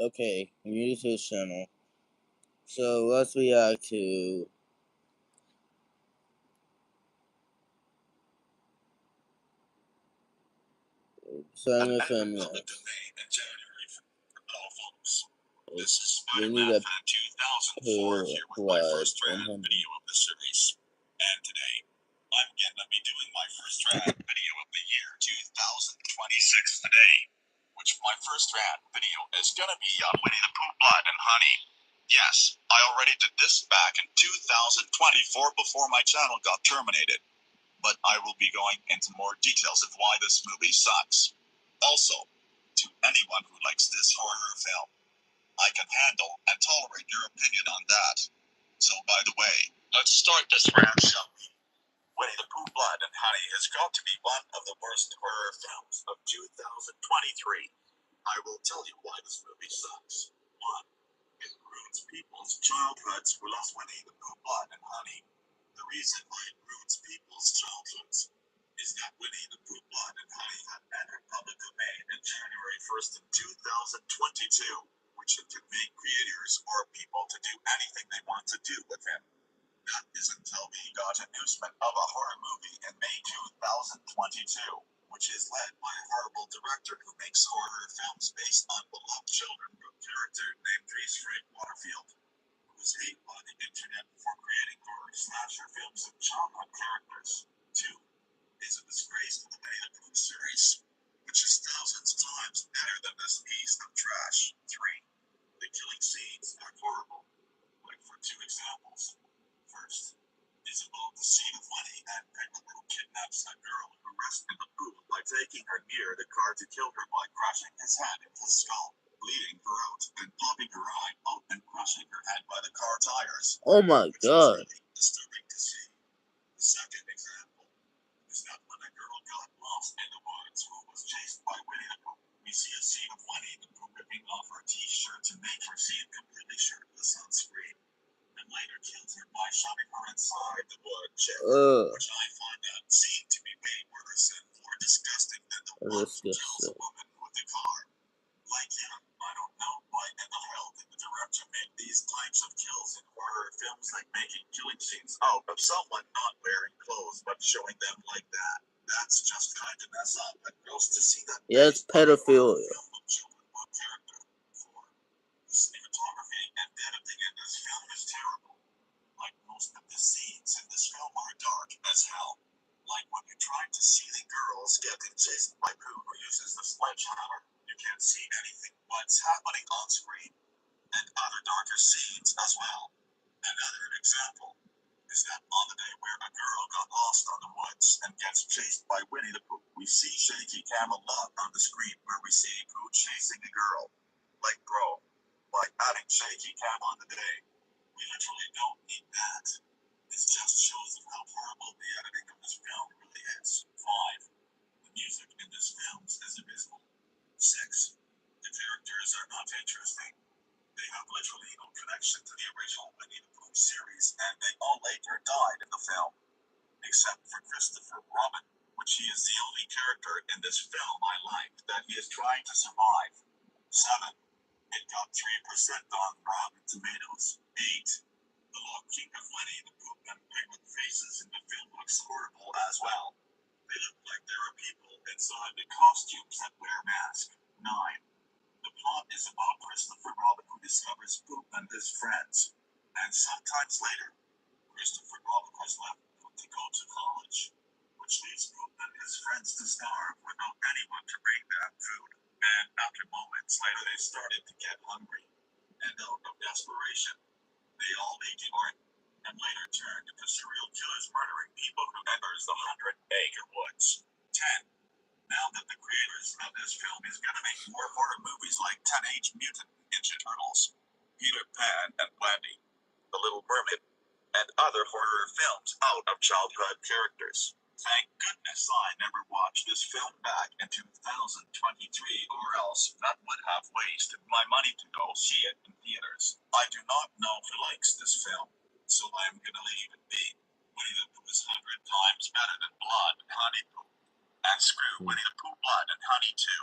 Okay, I'm new to this channel. So let's react to Spiderman. We need a pool blood and honey. And today, I'm going to be doing my first rant video of the year 2026 today, which my first rant video is going to be on Winnie the Pooh blood and honey. Yes, I already did this back in 2024 before my channel got terminated, but I will be going into more details of why this movie sucks. Also, to anyone who likes this horror film, I can handle and tolerate your opinion on that. So by the way, let's start this rant, shall we? Winnie the Pooh Blood and Honey has got to be one of the worst horror films of 2023. I will tell you why this movie sucks. 1. It ruins people's childhoods who lost Winnie the Pooh Blood and Honey. The reason why it ruins people's childhoods is that Winnie the Pooh Blood and Honey had entered public domain in January 1st in 2022, which could make creators or people to do anything they want to do with him. That is until we got announcement of a horror movie in May 2022, which is led by a horrible director who makes horror films based on beloved children book character named Reese Frank Waterfield, who is hated by the internet for creating horror slasher films of childhood characters. 2. Is a disgrace to the Winnie the Pooh series, which is thousands of times better than this piece of trash. 3. The killing scenes are horrible. Like for 2 examples. First is about the scene of Winnie and Pickle who kidnaps a girl who rests in the pool by taking her near the car to kill her by crashing his head into the skull, bleeding her out, and popping her eye out and crushing her head by the car tires. Oh my god. Which is really disturbing to see. The second example is that when a girl got lost in the woods who was chased by Winnie the Pooh, we see a scene of Winnie the Pooh ripping off her t-shirt to make her seem completely shirtless on screen, and later kills her by shoving her inside the wood chip, which I find that scene to be way worse and more disgusting than the one who kills a woman with the car. Like him, I don't know why in the hell did the director make these types of kills in horror films, like making killing scenes out of someone not wearing clothes but showing them like that. That's just kind of mess up and gross to see that. Yeah, it's pedophilia. 4. The cinematography and editing in this film is terrible. Like most of the scenes in this film are dark as hell. Like when you try to see the girls getting chased by Pooh who uses the sledgehammer, you can't see anything what's happening on screen. And other darker scenes as well. Another example is that on the day where a girl got lost on the woods and gets chased by Winnie the Pooh, we see shaky cam a lot on the screen where we see Pooh chasing a girl. Like bro, by adding shaky cam on the day, we literally don't need that. This just shows how horrible the editing of this film really is. 5. The music in this film is abysmal. 6. The characters are not interesting. They have literally no connection to the original Winnie the Pooh series, and they all later died in the film. Except for Christopher Robin, which he is the only character in this film I like that he is trying to survive. 7. It got 3% on Rotten Tomatoes. 8. The looking of Winnie the Pooh and penguin faces in the film looks horrible as well. They look like there are people inside the costumes that wear masks. 9. The plot is about Christopher Robin who discovers Pooh and his friends. And sometimes later, Christopher Robin has left Pooh to go to college, which leaves Pooh and his friends to starve without anyone to bring them food. And after moments later, they started to get hungry. And out of desperation, they all ignored and later turned into serial killers murdering people who enters the 100-acre woods. 10. Now that the creators of this film is going to make more horror movies like Teenage Mutant Ninja Turtles, Peter Pan and Wendy, The Little Mermaid, and other horror films out of childhood characters. Thank goodness I never watched this film back in 2023, or else that would have wasted my money to go see it in theaters. I do not know who likes this film, so I'm gonna leave it be. Winnie the Pooh is 100 times better than Blood and Honey Pooh. And screw Winnie the Pooh Blood and Honey too.